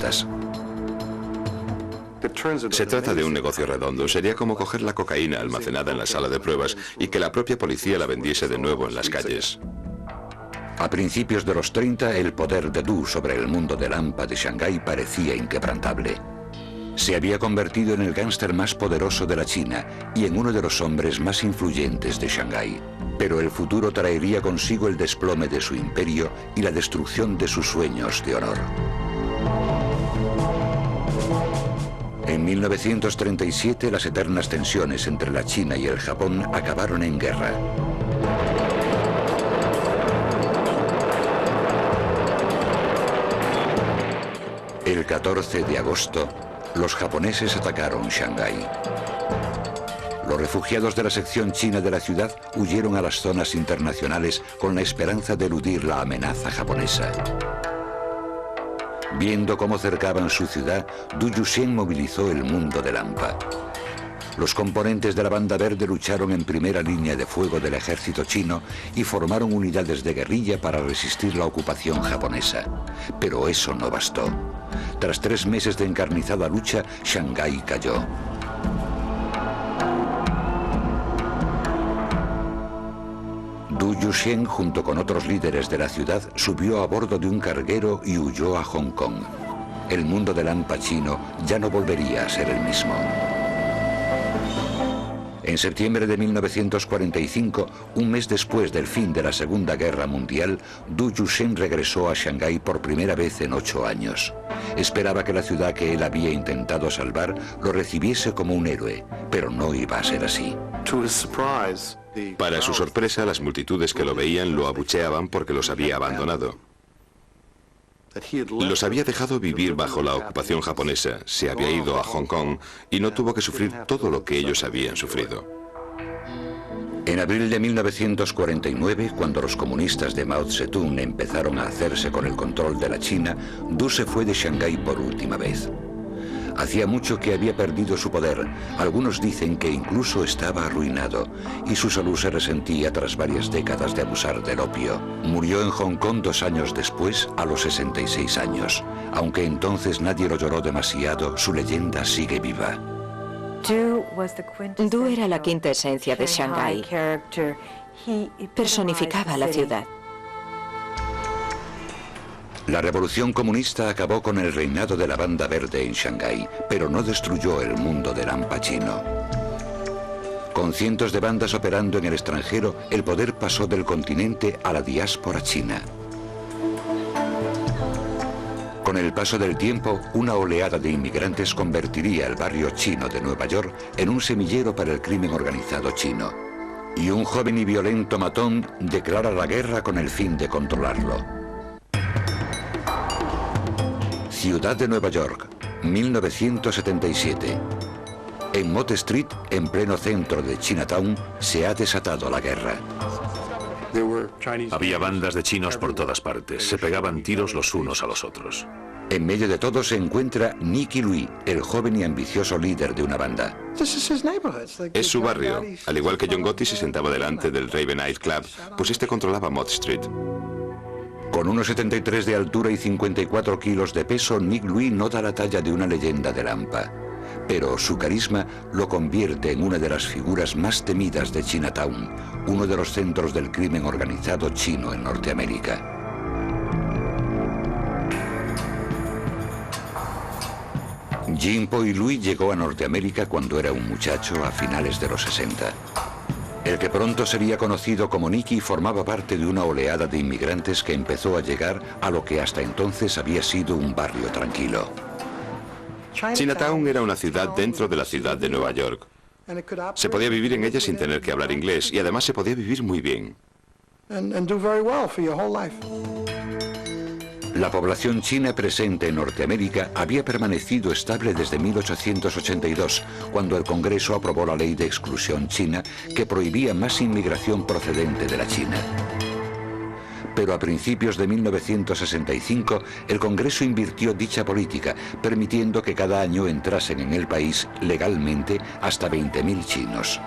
turistas. Se trata de un negocio redondo. Sería como coger la cocaína almacenada en la sala de pruebas y que la propia policía la vendiese de nuevo en las calles. A principios de los 30, el poder de Du sobre el mundo del AMPA de Shanghái parecía inquebrantable. Se había convertido en el gángster más poderoso de la China y en uno de los hombres más influyentes de Shanghái. Pero el futuro traería consigo el desplome de su imperio y la destrucción de sus sueños de honor. En 1937, las eternas tensiones entre la China y el Japón acabaron en guerra. El 14 de agosto, los japoneses atacaron Shanghái. Los refugiados de la sección china de la ciudad huyeron a las zonas internacionales con la esperanza de eludir la amenaza japonesa. Viendo cómo cercaban su ciudad, Du Yuxian movilizó el mundo del AMPA. Los componentes de la Banda Verde lucharon en primera línea de fuego del ejército chino y formaron unidades de guerrilla para resistir la ocupación japonesa. Pero eso no bastó. Tras 3 meses de encarnizada lucha, Shanghái cayó. Du Yuxian, junto con otros líderes de la ciudad, subió a bordo de un carguero y huyó a Hong Kong. El mundo del AMPA chino ya no volvería a ser el mismo. En septiembre de 1945, un mes después del fin de la Segunda Guerra Mundial, Du Yuxian regresó a Shanghái por primera vez en 8 años. Esperaba que la ciudad que él había intentado salvar lo recibiese como un héroe, pero no iba a ser así. Para su sorpresa, las multitudes que lo veían lo abucheaban porque los había abandonado. Los había dejado vivir bajo la ocupación japonesa, se había ido a Hong Kong y no tuvo que sufrir todo lo que ellos habían sufrido. En abril de 1949, cuando los comunistas de Mao Zedong empezaron a hacerse con el control de la China, Du se fue de Shanghái por última vez. Hacía mucho que había perdido su poder, algunos dicen que incluso estaba arruinado, y su salud se resentía tras varias décadas de abusar del opio. Murió en Hong Kong 2 años después, a los 66 años. Aunque entonces nadie lo lloró demasiado, su leyenda sigue viva. Du era la quinta esencia de Shanghái. Personificaba la ciudad. La revolución comunista acabó con el reinado de la Banda Verde en Shanghái, pero no destruyó el mundo del AMPA chino. Con cientos de bandas operando en el extranjero, el poder pasó del continente a la diáspora china. Con el paso del tiempo, una oleada de inmigrantes convertiría el barrio chino de Nueva York en un semillero para el crimen organizado chino. Y un joven y violento matón declara la guerra con el fin de controlarlo. Ciudad de Nueva York, 1977. En Mott Street, en pleno centro de Chinatown, se ha desatado la guerra. Había bandas de chinos por todas partes. Se pegaban tiros los unos a los otros. En medio de todo se encuentra Nicky Louis, el joven y ambicioso líder de una banda. Es su barrio. Al igual que John Gotti se sentaba delante del Raven Night Club, pues este controlaba Mott Street. Con 1,73 de altura y 54 kilos de peso, Nick Louis no da la talla de una leyenda del AMPA. Pero su carisma lo convierte en una de las figuras más temidas de Chinatown, uno de los centros del crimen organizado chino en Norteamérica. Jin Po Louis llegó a Norteamérica cuando era un muchacho a finales de los 60. El que pronto sería conocido como Nicky formaba parte de una oleada de inmigrantes que empezó a llegar a lo que hasta entonces había sido un barrio tranquilo. Chinatown era una ciudad dentro de la ciudad de Nueva York. Se podía vivir en ella sin tener que hablar inglés y además se podía vivir muy bien. La población china presente en Norteamérica había permanecido estable desde 1882, cuando el Congreso aprobó la ley de exclusión china que prohibía más inmigración procedente de la China. Pero a principios de 1965, el Congreso invirtió dicha política, permitiendo que cada año entrasen en el país legalmente hasta 20.000 chinos.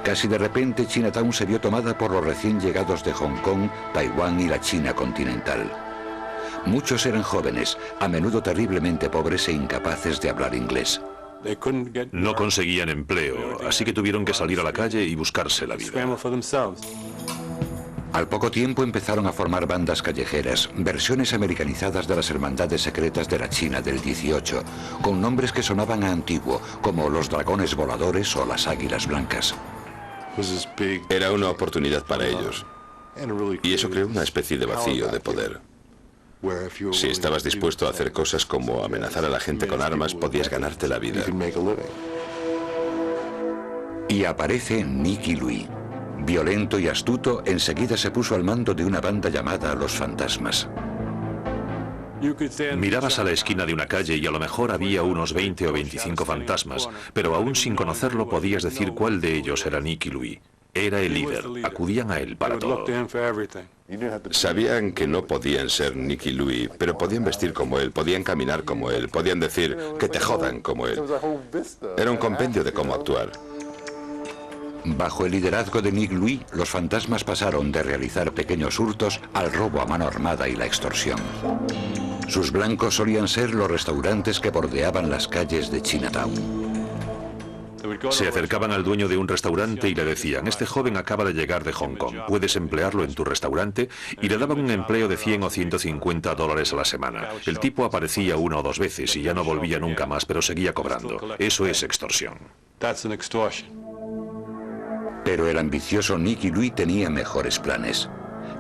Casi de repente, Chinatown se vio tomada por los recién llegados de Hong Kong, Taiwán y la China continental. Muchos eran jóvenes, a menudo terriblemente pobres e incapaces de hablar inglés. No conseguían empleo, así que tuvieron que salir a la calle y buscarse la vida. Al poco tiempo empezaron a formar bandas callejeras, versiones americanizadas de las hermandades secretas de la China del 18, con nombres que sonaban a antiguo, como los dragones voladores o las águilas blancas. Era una oportunidad para ellos. Y eso creó una especie de vacío de poder. Si estabas dispuesto a hacer cosas como amenazar a la gente con armas, podías ganarte la vida. Y aparece Nicky Louis. Violento y astuto, enseguida se puso al mando de una banda llamada Los Fantasmas. Mirabas a la esquina de una calle y a lo mejor había unos 20 o 25 fantasmas, pero aún sin conocerlo podías decir cuál de ellos era Nicky Louis. Era el líder, acudían a él para todo. Sabían que no podían ser Nicky Louis, pero podían vestir como él, podían caminar como él, podían decir que te jodan como él. Era un compendio de cómo actuar. Bajo el liderazgo de Nick Louis, los fantasmas pasaron de realizar pequeños hurtos al robo a mano armada y la extorsión. Sus blancos solían ser los restaurantes que bordeaban las calles de Chinatown. Se acercaban al dueño de un restaurante y le decían: este joven acaba de llegar de Hong Kong, ¿puedes emplearlo en tu restaurante? Y le daban un empleo de 100 o 150 dólares a la semana. El tipo aparecía una o dos veces y ya no volvía nunca más, pero seguía cobrando. Eso es extorsión. Pero el ambicioso Nicky Louis tenía mejores planes.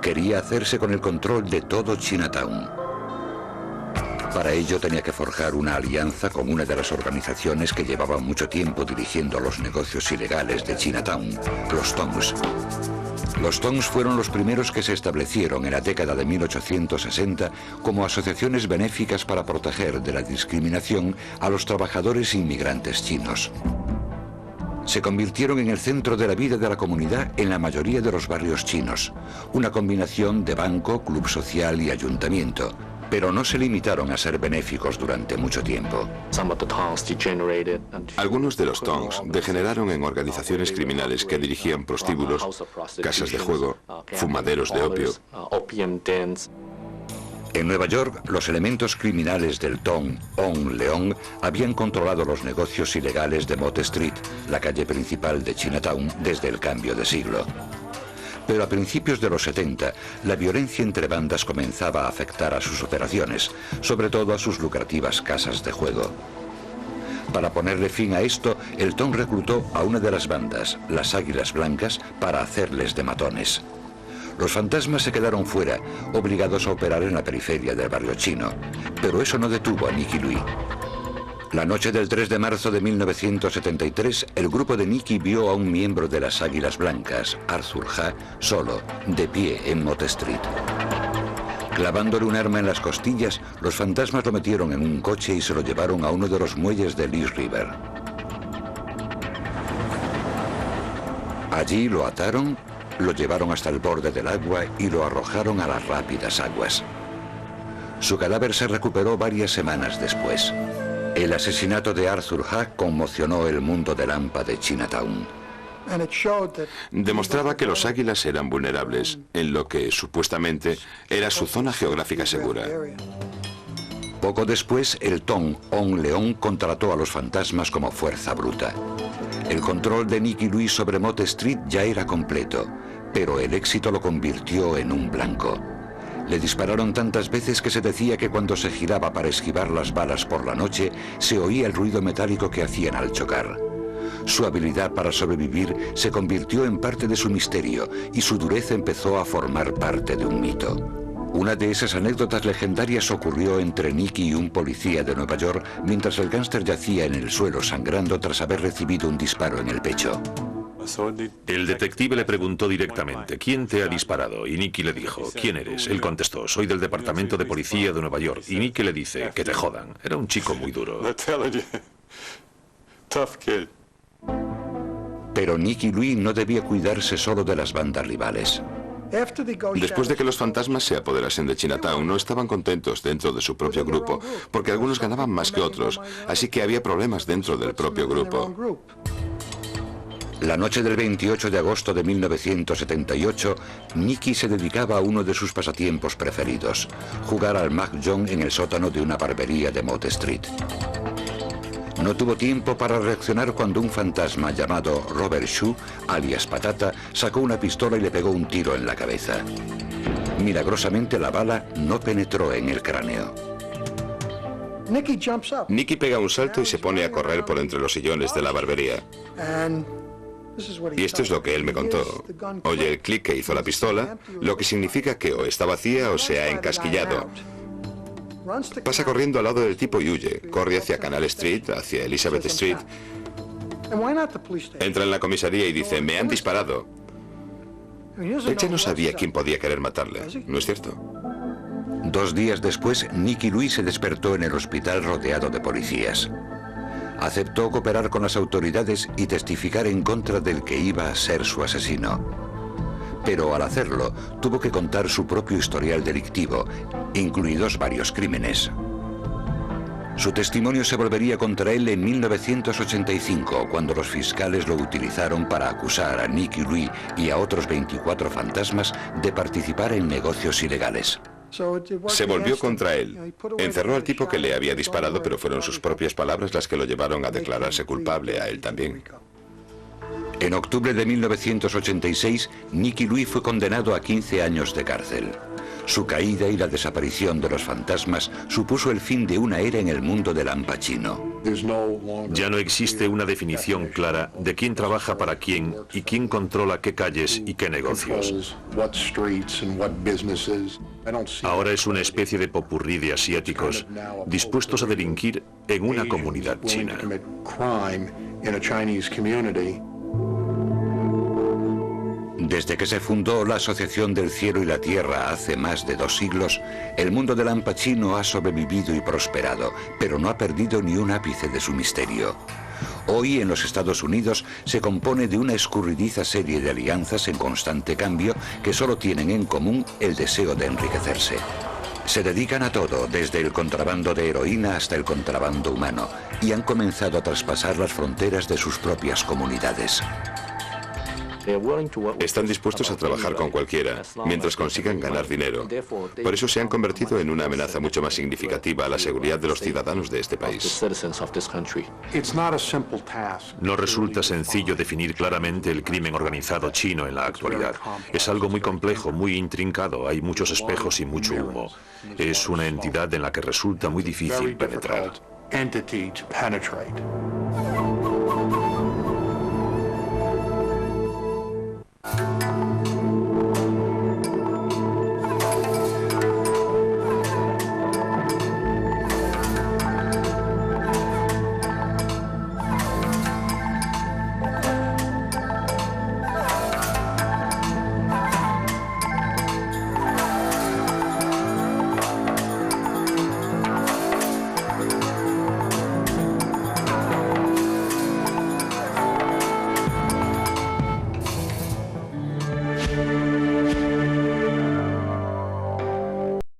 Quería hacerse con el control de todo Chinatown. Para ello tenía que forjar una alianza con una de las organizaciones que llevaban mucho tiempo dirigiendo los negocios ilegales de Chinatown, los Tongs. Los Tongs fueron los primeros que se establecieron en la década de 1860 como asociaciones benéficas para proteger de la discriminación a los trabajadores inmigrantes chinos. Se convirtieron en el centro de la vida de la comunidad en la mayoría de los barrios chinos, una combinación de banco, club social y ayuntamiento, pero no se limitaron a ser benéficos durante mucho tiempo. Algunos de los Tongs degeneraron en organizaciones criminales que dirigían prostíbulos, casas de juego, fumaderos de opio. En Nueva York, los elementos criminales del Tong On Leong habían controlado los negocios ilegales de Mott Street, la calle principal de Chinatown, desde el cambio de siglo. Pero a principios de los 70, la violencia entre bandas comenzaba a afectar a sus operaciones, sobre todo a sus lucrativas casas de juego. Para ponerle fin a esto, el Tong reclutó a una de las bandas, las Águilas Blancas, para hacerles de matones. Los fantasmas se quedaron fuera, obligados a operar en la periferia del barrio chino, pero eso no detuvo a Nicky Louis. La noche del 3 de marzo de 1973, el grupo de Nicky vio a un miembro de las Águilas Blancas, Arthur Ha, solo, de pie en Mott Street. Clavándole un arma en las costillas, los fantasmas lo metieron en un coche y se lo llevaron a uno de los muelles de East River. Allí lo ataron, lo llevaron hasta el borde del agua y lo arrojaron a las rápidas aguas. Su cadáver se recuperó varias semanas después. El asesinato de Arthur Ha conmocionó el mundo del hampa de Chinatown. Demostraba que los águilas eran vulnerables, en lo que, supuestamente, era su zona geográfica segura. Poco después, el Tong On Leong contrató a los fantasmas como fuerza bruta. El control de Nicky Louis sobre Mott Street ya era completo, pero el éxito lo convirtió en un blanco. Le dispararon tantas veces que se decía que cuando se giraba para esquivar las balas por la noche, se oía el ruido metálico que hacían al chocar. Su habilidad para sobrevivir se convirtió en parte de su misterio y su dureza empezó a formar parte de un mito. Una de esas anécdotas legendarias ocurrió entre Nicky y un policía de Nueva York mientras el gángster yacía en el suelo sangrando tras haber recibido un disparo en el pecho. El detective le preguntó directamente: ¿quién te ha disparado? Y Nicky le dijo: ¿quién eres? Él contestó: soy del departamento de policía de Nueva York. Y Nicky le dice: que te jodan. Era un chico muy duro. Pero Nicky Louis no debía cuidarse solo de las bandas rivales. Después de que los fantasmas se apoderasen de Chinatown, no estaban contentos dentro de su propio grupo, porque algunos ganaban más que otros, así que había problemas dentro del propio grupo. La noche del 28 de agosto de 1978, Nicky se dedicaba a uno de sus pasatiempos preferidos, jugar al mahjong en el sótano de una barbería de Mott Street. No tuvo tiempo para reaccionar cuando un fantasma llamado Robert Shue, alias Patata, sacó una pistola y le pegó un tiro en la cabeza. Milagrosamente la bala no penetró en el cráneo. Nicky pega un salto y se pone a correr por entre los sillones de la barbería. Y esto es lo que él me contó. Oye el clic que hizo la pistola, lo que significa que o está vacía o se ha encasquillado. Pasa corriendo al lado del tipo y huye. Corre hacia Canal Street, hacia Elizabeth Street. Entra en la comisaría y dice, me han disparado. Él ya no sabía quién podía querer matarle, ¿no es cierto? 2 días después, Nicky Louis se despertó en el hospital rodeado de policías. Aceptó cooperar con las autoridades y testificar en contra del que iba a ser su asesino. Pero al hacerlo, tuvo que contar su propio historial delictivo, incluidos varios crímenes. Su testimonio se volvería contra él en 1985, cuando los fiscales lo utilizaron para acusar a Nicky Louis y a otros 24 fantasmas de participar en negocios ilegales. Se volvió contra él. Encerró al tipo que le había disparado, pero fueron sus propias palabras las que lo llevaron a declararse culpable a él también. En octubre de 1986, Nicky Louis fue condenado a 15 años de cárcel. Su caída y la desaparición de los fantasmas supuso el fin de una era en el mundo del Al Pacino. Ya no existe una definición clara de quién trabaja para quién y quién controla qué calles y qué negocios. Ahora es una especie de popurrí de asiáticos dispuestos a delinquir en una comunidad china. Desde que se fundó la Asociación del Cielo y la Tierra hace más de 2 siglos, el mundo del Al Pacino ha sobrevivido y prosperado, pero no ha perdido ni un ápice de su misterio. Hoy en los Estados Unidos se compone de una escurridiza serie de alianzas en constante cambio que solo tienen en común el deseo de enriquecerse. Se dedican a todo, desde el contrabando de heroína hasta el contrabando humano, y han comenzado a traspasar las fronteras de sus propias comunidades. Están dispuestos a trabajar con cualquiera, mientras consigan ganar dinero. Por eso se han convertido en una amenaza mucho más significativa a la seguridad de los ciudadanos de este país. No resulta sencillo definir claramente el crimen organizado chino en la actualidad. Es algo muy complejo, muy intrincado, hay muchos espejos y mucho humo. Es una entidad en la que resulta muy difícil penetrar.